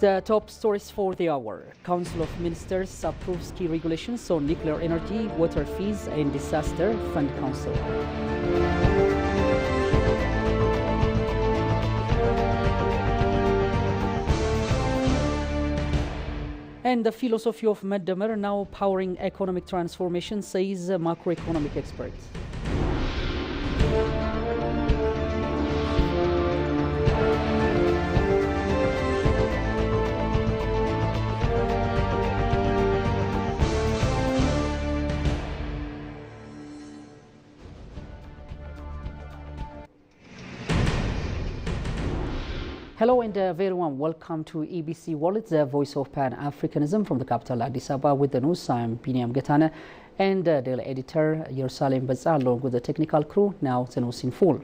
The top stories for the hour. Council of Ministers approves key regulations on nuclear energy, water fees and disaster fund council. And the philosophy of Medemer now powering economic transformation, says macroeconomic experts. Hello and very warm welcome to EBC World, the voice of Pan-Africanism from the capital Addis Ababa. With the news, I'm Biniam Getane and daily editor Yersalem Baza along with the technical crew. Now the news in full.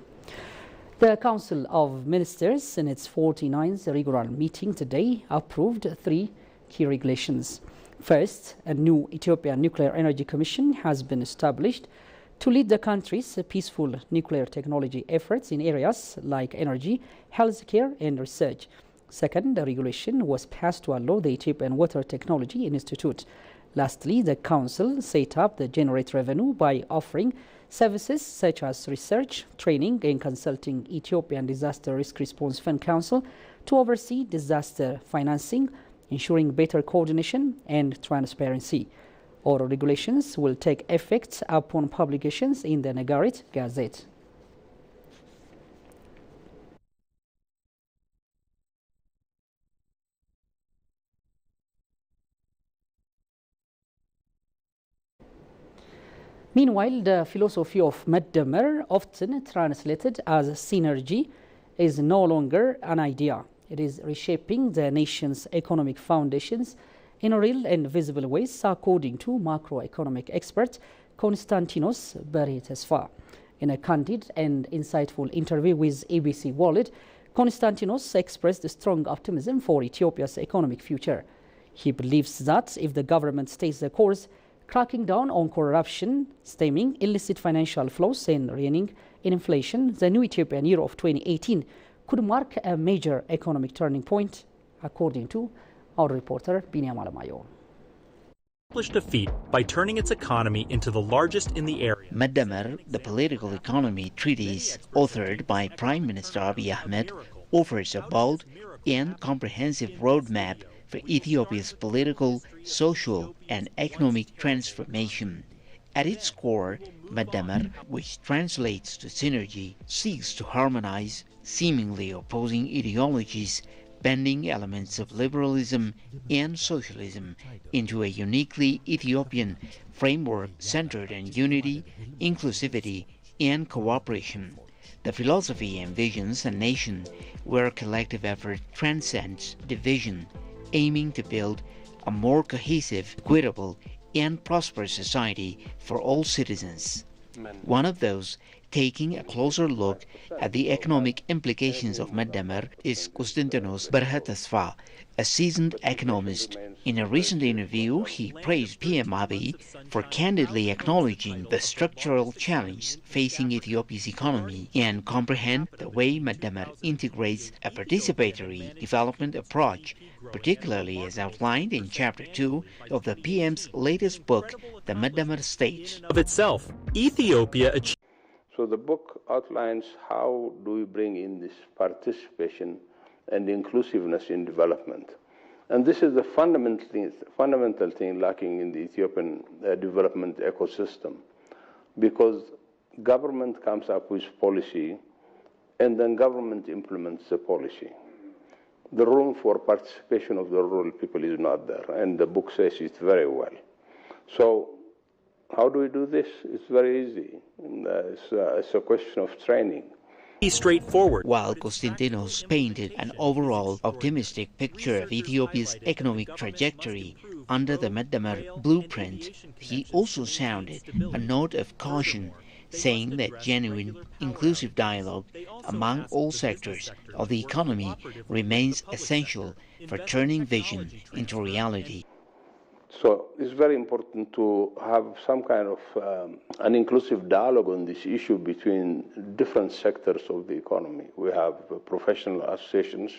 The Council of Ministers in its 49th regular meeting today approved 3 key regulations. First, a new Ethiopian Nuclear Energy Commission has been established to lead the country's peaceful nuclear technology efforts in areas like energy, healthcare and research. Second, the regulation was passed to allow the Ethiopian Water Technology Institute. Lastly, the council set up the generate revenue by offering services such as research, training and consulting Ethiopian Disaster Risk Response Fund Council to oversee disaster financing, ensuring better coordination and transparency. All regulations will take effect upon publications in the Nigat Gazette. Meanwhile, the philosophy of Medemer, often translated as synergy, is no longer an idea. It is reshaping the nation's economic foundations in real and visible ways, according to macroeconomic expert Konstantinos Beretesfa. In a candid and insightful interview with ABC World, Konstantinos expressed strong optimism for Ethiopia's economic future. He believes that if the government stays the course, cracking down on corruption, stemming illicit financial flows and reining in inflation, the new Ethiopian year of 2018 could mark a major economic turning point, according to our reporter Biniam Alamayo. Accomplished a feat by turning its economy into the largest in the area. Medemer, the political economy treatise authored by Prime Minister Abiy Ahmed, offers a bold and comprehensive roadmap for Ethiopia's political, social and economic transformation. At its core, Medemer, which translates to synergy, seeks to harmonize seemingly opposing ideologies, blending elements of liberalism and socialism into a uniquely Ethiopian framework centered on unity, inclusivity, and cooperation. The philosophy envisions a nation where collective effort transcends division, aiming to build a more cohesive, equitable, and prosperous society for all citizens. One of those taking a closer look at the economic implications of Medemer is Konstantinos Beretesfa, a seasoned economist. In a recent interview, he praised PM Abiy for candidly acknowledging the structural challenge facing Ethiopia's economy and comprehend the way Medemer integrates a participatory development approach, particularly as outlined in Chapter 2 of the PM's latest book, The Medemer State. Of itself, Ethiopia achieved. So the book outlines how do we bring in this participation and inclusiveness in development. And this is the fundamental thing lacking in the Ethiopian development ecosystem, because government comes up with policy and then government implements the policy. The room for participation of the rural people is not there, and the book says it very well. So how do we do this? It's very easy. It's a question of training. Straightforward. While Konstantinos painted an overall optimistic picture of Ethiopia's economic trajectory under the Medemer blueprint, he also sounded a note of caution, saying that genuine, inclusive dialogue among all sectors of the economy remains essential for turning vision into reality. So it's very important to have some kind of an inclusive dialogue on this issue between different sectors of the economy. We have professional associations,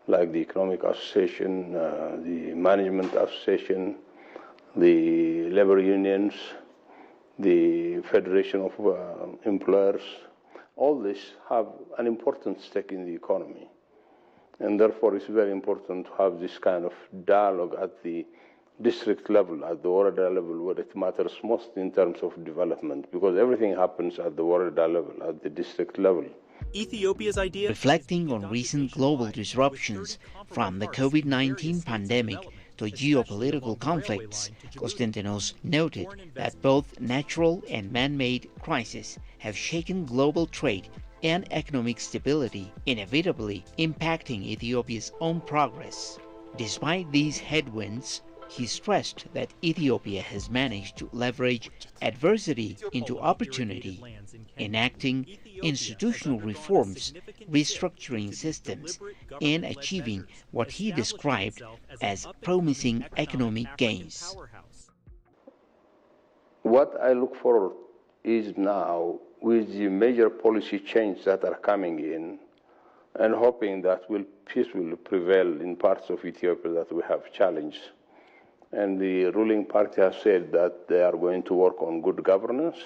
like the Economic Association, the Management Association, the labor unions, the Federation of Employers. All this have an important stake in the economy. And therefore, it's very important to have this kind of dialogue at the district level, at the Warada level, where it matters most in terms of development, because everything happens at the Warada level, at the district level. Ethiopia's idea. Reflecting on recent global disruptions from the COVID-19 pandemic to geopolitical conflicts, Konstantinos noted that both natural and man-made crises have shaken global trade and economic stability, inevitably impacting Ethiopia's own progress. Despite these headwinds, he stressed that Ethiopia has managed to leverage adversity into opportunity, enacting institutional reforms, restructuring systems, and achieving what he described as promising economic gains. What I look forward is now, with the major policy changes that are coming in, and hoping that peace will prevail in parts of Ethiopia that we have challenged. And the ruling party has said that they are going to work on good governance.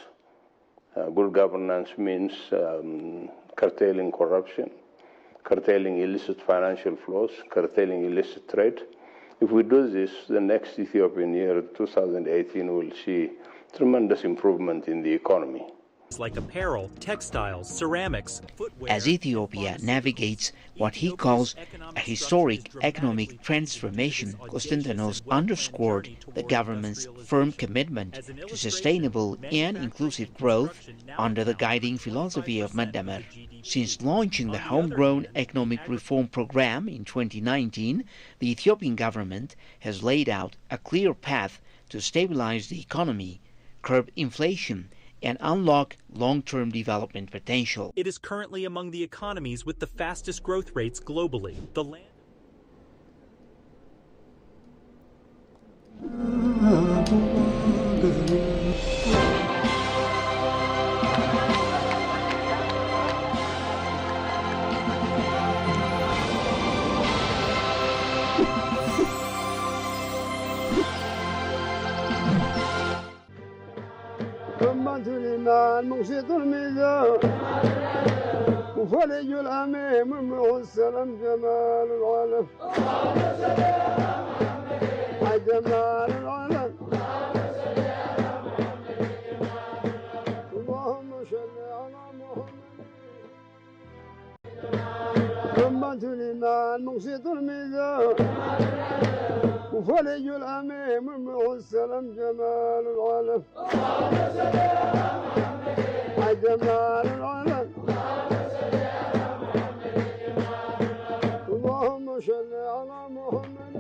Good governance means curtailing corruption, curtailing illicit financial flows, curtailing illicit trade. If we do this, the next Ethiopian year, 2018, will see tremendous improvement in the economy. Like apparel, textiles, ceramics, footwear. As Ethiopia navigates what he calls a historic economic transformation, Konstantinos underscored the government's firm commitment to sustainable and inclusive growth under the guiding philosophy of Medemer. Since launching the homegrown economic reform program in 2019, the Ethiopian government has laid out a clear path to stabilize the economy, curb inflation, and unlock long-term development potential. It is currently among the economies with the fastest growth rates globally. The land مقسط الميزان وفرج الأميم والسلام جمال العالم جمال العالم اللهم صل على محمد الإيمان مقسط الميزان وفرج الأميم والسلام جمال العالم جمال العالم اللهم صل على محمد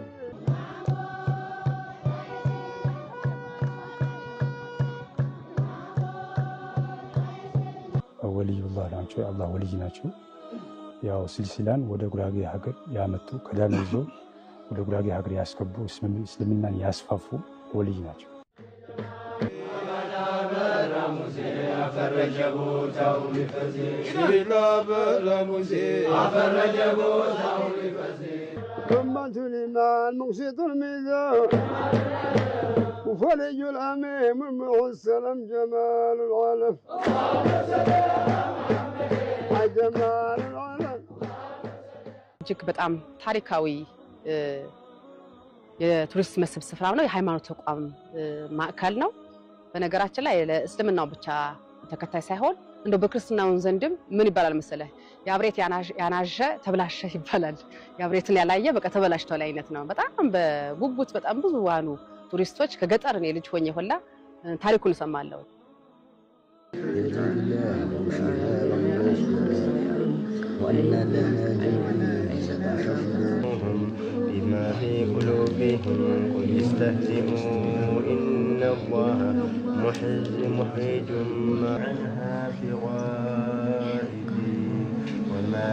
ወልዩላህ ናቸው። የአላህ ወልይ ናቸው። ያው ሲልሲላን ወደ ጉራጌ ሀገር ያመጡ ከዳን ይዞ ወደ ጉራጌ ሀገር ያስገቡ እስልምናን ያስፋፉ ወልይ ናቸው። كمة الإيمان مقسط الميزان وفرج الأميم والسلام جمال العالم جمال العالم እጅግ በጣም ታሪካዊ የቱሪስት መስህብ ስፍራ ነው። የሃይማኖት ተቋም ማዕከል ነው። በነገራችን ላይ ለእስልምናው ብቻ ተከታይ ሳይሆን እንደው በክርስትናውን ዘንድም ምን ይባላል መሰለህ ያብሬት ያናጀ ተብላሸ ይባላል። ያብሬትን ያላየ በቃ ተበላሽቷል አይነት ነው። በጣም በጉጉት በጣም ብዙ ዋኑ ቱሪስቶች ከገጠር ነው ልጅ ሆኜ ሁላ ታሪኩን ሰማለው። بما في قلوبهم قل استهزئوا إن الله محرج ما عنها في غائبي وما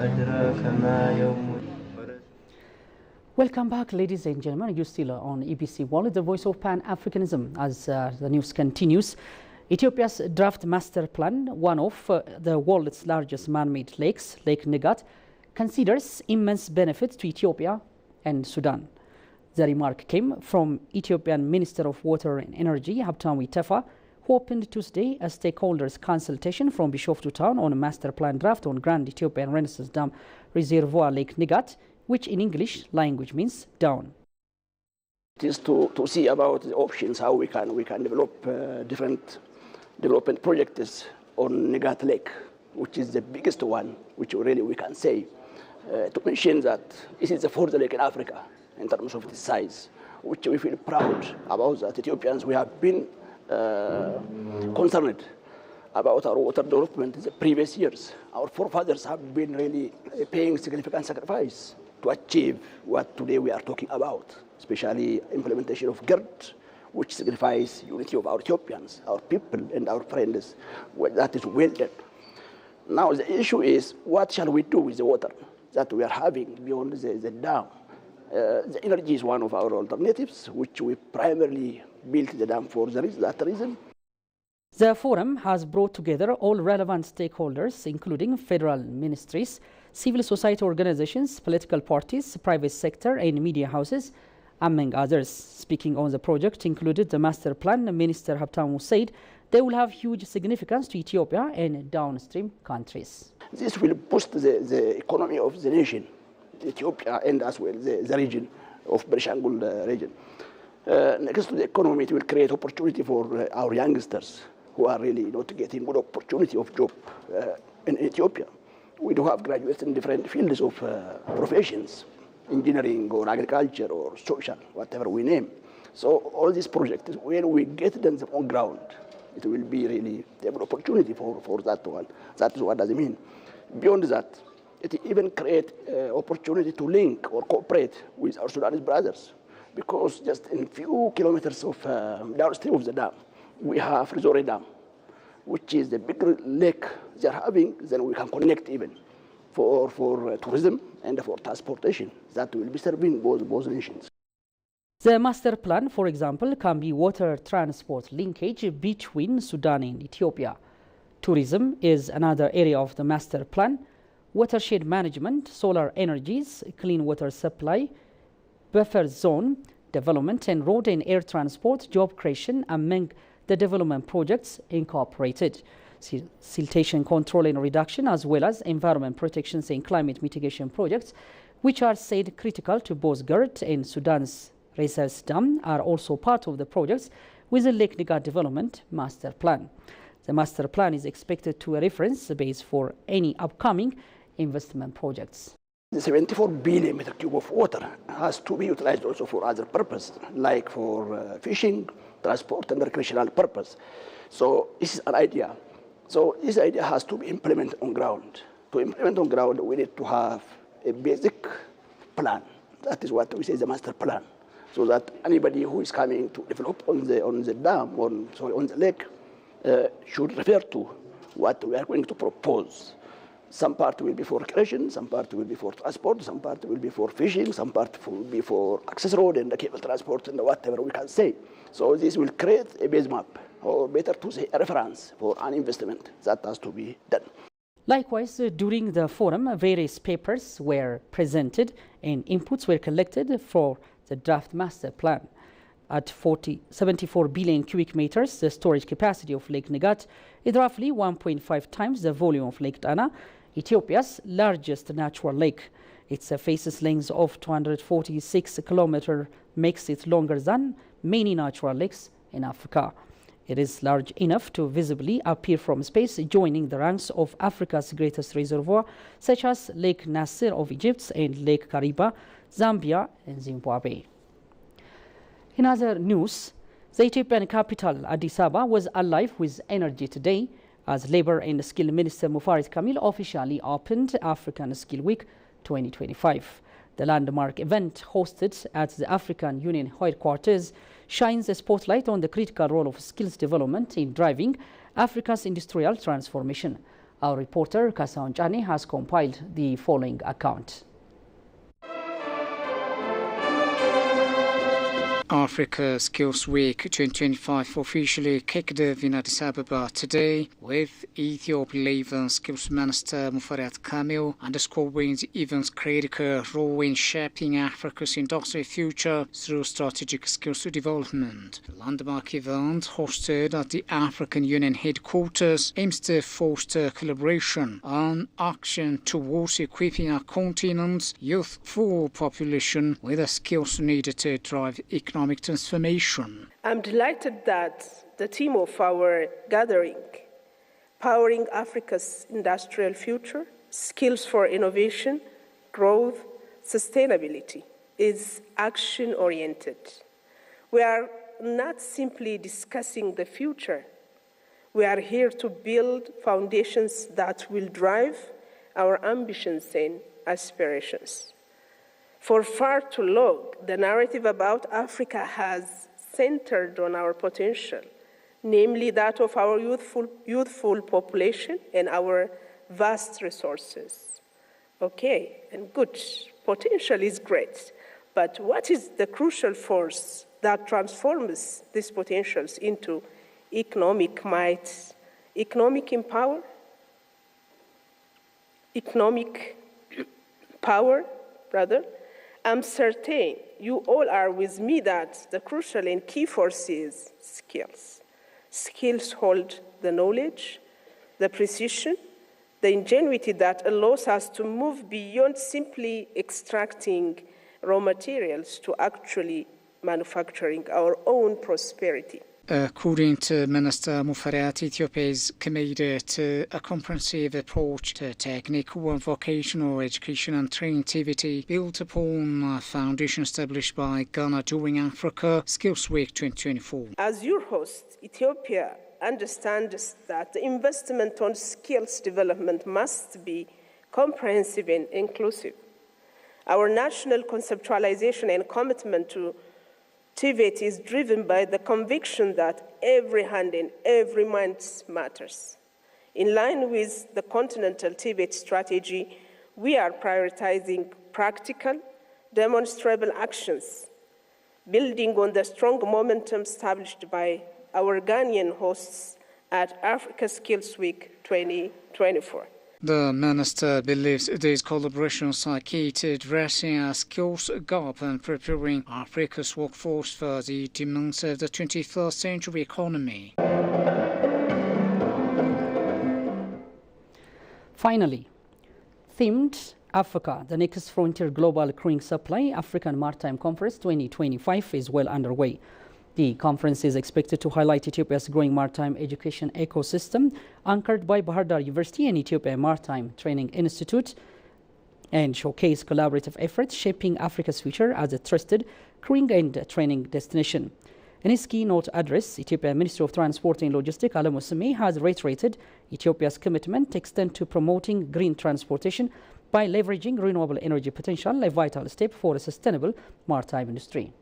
أدراك ما يوم. Welcome back, ladies and gentlemen. You're still on EBC World, the voice of Pan-Africanism. As the news continues, Ethiopia's draft master plan, one of the world's largest man-made lakes, Lake Nigat, considers immense benefits to Ethiopia and Sudan. The remark came from Ethiopian Minister of Water and Energy, Habtamu Tefa, who opened Tuesday a stakeholders consultation from Bishoftu town on a master plan draft on Grand Ethiopian Renaissance Dam Reservoir Lake Nigat, which in English language means down. It is to see about the options, how we can develop different development projects on Nigat Lake, which is the biggest one, which really we can say. To mention that this is the fourth lake in Africa in terms of the size, which we feel proud about that Ethiopians, we have been concerned about our water development in the previous years. Our forefathers have been really paying significant sacrifice to achieve what today we are talking about, especially implementation of GERD, which signifies unity of our Ethiopians, our people and our friends. Well, that is well done. Now the issue is, what shall we do with the water that we are having beyond the dam? The energy is one of our alternatives, which we primarily built the dam for that reason. The forum has brought together all relevant stakeholders, including federal ministries, civil society organizations, political parties, private sector and media houses, among others. Speaking on the project included the master plan, Minister Habtamu said they will have huge significance to Ethiopia and downstream countries. This will boost the economy of the nation, Ethiopia, and as well the region of Benishangul region. Next to the economy, it will create opportunity for our youngsters who are really not getting good opportunity of job in Ethiopia. We do have graduates in different fields of professions, engineering or agriculture or social, whatever we name. So all these projects, when we get them on ground, it will be really an opportunity for that one. That is what does it mean. Beyond that, it even create opportunity to link or cooperate with our Sudanese brothers, because just in few kilometers of downstream of the dam, we have Resore Dam, which is the bigger lake they are having. Then we can connect even for tourism and for transportation that will be serving both nations. The master plan, for example, can be water transport linkage between Sudan and Ethiopia. Tourism is another area of the master plan. Watershed management, solar energies, clean water supply, buffer zone development, and road and air transport, job creation among the development projects incorporated. Siltation control and reduction, as well as environment protections and climate mitigation projects, which are said critical to both GERD and Sudan's resource dam, are also part of the projects with the Lake Nigat Development Master Plan. The master plan is expected to be a reference base for any upcoming investment projects. The 74 billion meter cube of water has to be utilized also for other purposes, like for fishing, transport, and recreational purpose. So this is an idea. So this idea has to be implemented on ground. To implement on ground, we need to have a basic plan. That is what we say the master plan. So that anybody who is coming to develop on the dam, on the lake, should refer to what we are going to propose. Some part will be for recreation, some part will be for transport, some part will be for fishing, some part will be for access road and the cable transport and whatever we can say. So this will create a base map, or better to say a reference for an investment that has to be done. Likewise, during the forum, various papers were presented and inputs were collected for the draft master plan. At 74 billion cubic meters, the storage capacity of Lake Nigat is roughly 1.5 times the volume of Lake Tana, Ethiopia's largest natural lake. Its faces length of 246 kilometers makes it longer than many natural lakes in Africa. It is large enough to visibly appear from space, joining the ranks of Africa's greatest reservoir, such as Lake Nasser of Egypt and Lake Kariba, Zambia and Zimbabwe. In other news, the Ethiopian capital, Addis Ababa, was alive with energy today as Labour and Skill Minister Mufarit Kamil officially opened African Skill Week 2025. The landmark event hosted at the African Union headquarters shines a spotlight on the critical role of skills development in driving Africa's industrial transformation. Our reporter Kasaon Chane has compiled the following account. Africa Skills Week 2025 officially kicked off in Addis Ababa today, with Ethiopian Labour Skills Minister Muferiat Kamil underscoring the event's critical role in shaping Africa's industrial future through strategic skills development. The landmark event, hosted at the African Union headquarters, aims to foster collaboration and action towards equipping our continent's youthful population with the skills needed to drive economic transformation. I'm delighted that the theme of our gathering, Powering Africa's Industrial Future, Skills for Innovation, Growth, Sustainability, is action-oriented. We are not simply discussing the future. We are here to build foundations that will drive our ambitions and aspirations. For far too long, the narrative about Africa has centered on our potential, namely that of our youthful population and our vast resources. Okay, and good, potential is great, but what is the crucial force that transforms these potentials into economic might, economic power, rather? I'm certain you all are with me that the crucial and key force is skills. Skills hold the knowledge, the precision, the ingenuity that allows us to move beyond simply extracting raw materials to actually manufacturing our own prosperity. According to Minister Muferiat, Ethiopia is committed to a comprehensive approach to technical and vocational education and training activity built upon a foundation established by Ghana during Africa Skills Week 2024. As your host, Ethiopia understands that the investment on skills development must be comprehensive and inclusive. Our national conceptualization and commitment to TVET is driven by the conviction that every hand and every mind matters. In line with the continental TVET strategy, we are prioritizing practical, demonstrable actions, building on the strong momentum established by our Ghanaian hosts at Africa Skills Week 2024. The minister believes these collaborations are key to addressing a skills gap and preparing Africa's workforce for the demands of the 21st century economy. Finally, themed Africa, the Next Frontier Global Crewing Supply African Maritime Conference 2025 is well underway. The conference is expected to highlight Ethiopia's growing maritime education ecosystem, anchored by Bahar Dar University and Ethiopia Maritime Training Institute, and showcase collaborative efforts shaping Africa's future as a trusted crewing and training destination. In his keynote address, Ethiopia Ministry of Transport and Logistics, Alemu Sime, has reiterated Ethiopia's commitment to extend to promoting green transportation by leveraging renewable energy potential, a vital step for a sustainable maritime industry.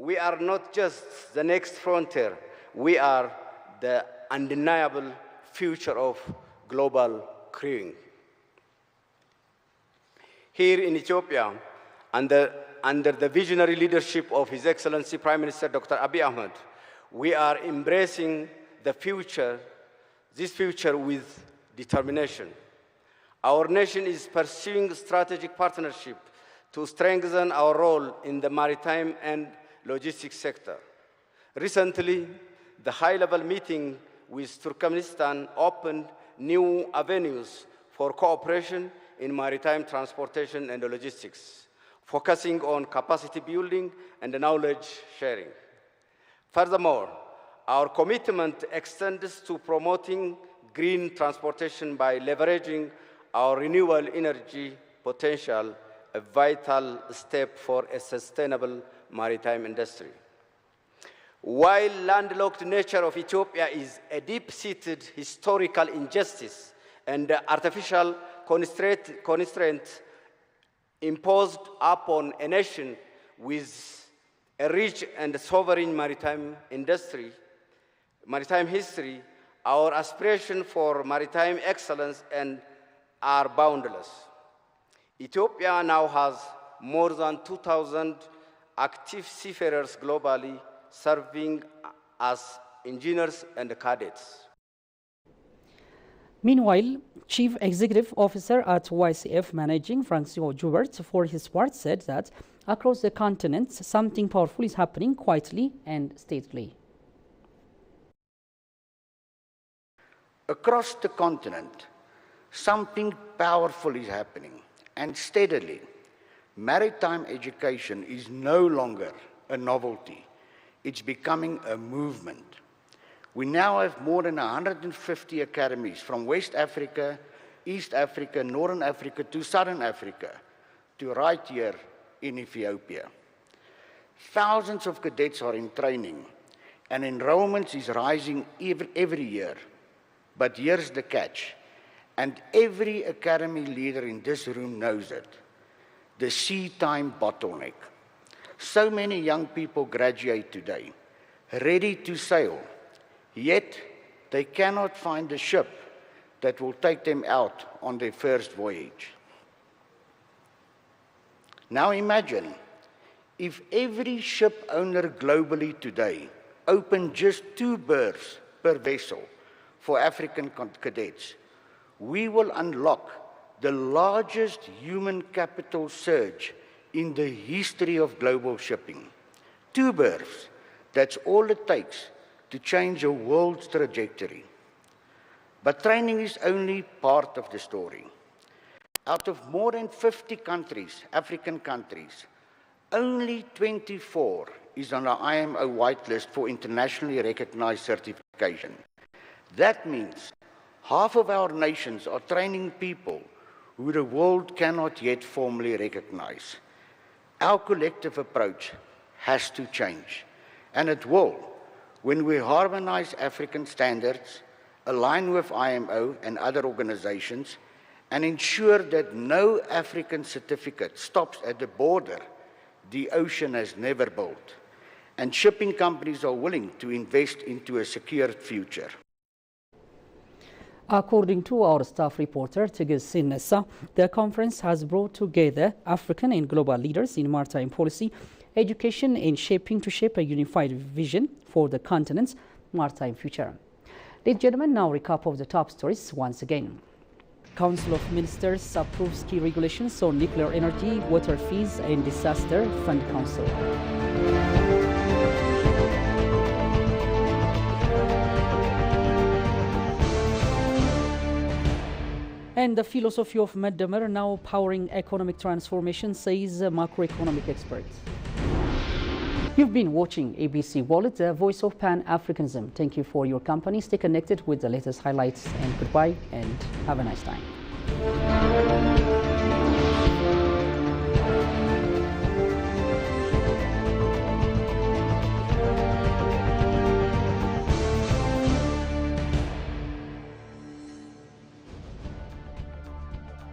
We are not just the next frontier, we are the undeniable future of global crewing. Here in Ethiopia, under the visionary leadership of His Excellency Prime Minister Dr. Abiy Ahmed, we are embracing this future with determination. Our nation is pursuing strategic partnership to strengthen our role in the maritime and logistics sector. Recently, the high-level meeting with Turkmenistan opened new avenues for cooperation in maritime transportation and logistics, focusing on capacity building and knowledge sharing. Furthermore, our commitment extends to promoting green transportation by leveraging our renewable energy potential, a vital step for a sustainable maritime industry. While landlocked nature of Ethiopia is a deep-seated historical injustice and artificial constraint imposed upon a nation with a rich and sovereign maritime history, our aspiration for maritime excellence are boundless. Ethiopia now has more than 2,000 active seafarers globally serving as engineers and cadets. Meanwhile, Chief Executive Officer at YCF Managing Francisco Joubert, for his part, said that across the continent, something powerful is happening quietly and steadily. Across the continent, something powerful is happening, and steadily. Maritime education is no longer a novelty. It's becoming a movement. We now have more than 150 academies from West Africa, East Africa, Northern Africa to Southern Africa to right here in Ethiopia. Thousands of cadets are in training, and enrollment is rising every year. But here's the catch, and every academy leader in this room knows it: the sea time bottleneck. So many young people graduate today, ready to sail, yet they cannot find a ship that will take them out on their first voyage. Now imagine if every ship owner globally today opened just 2 berths per vessel for African cadets, we will unlock the largest human capital surge in the history of global shipping. 2 berths, that's all it takes to change a world's trajectory. But training is only part of the story. Out of more than 50 countries, African countries, only 24 is on the IMO whitelist for internationally recognized certification. That means half of our nations are training people who the world cannot yet formally recognize. Our collective approach has to change, and it will when we harmonize African standards, align with IMO and other organizations, and ensure that no African certificate stops at the border the ocean has never built, and shipping companies are willing to invest into a secure future. According to our staff reporter, Tigis Sinessa, the conference has brought together African and global leaders in maritime policy, education, and shaping to shape a unified vision for the continent's maritime future. Ladies and gentlemen, now recap of the top stories once again. Council of Ministers approves key regulations on nuclear energy, water fees, and disaster fund council. And the philosophy of Medemer now powering economic transformation, says a macroeconomic expert. You've been watching ABC World, the voice of Pan-Africanism. Thank you for your company. Stay connected with the latest highlights, and goodbye and have a nice time.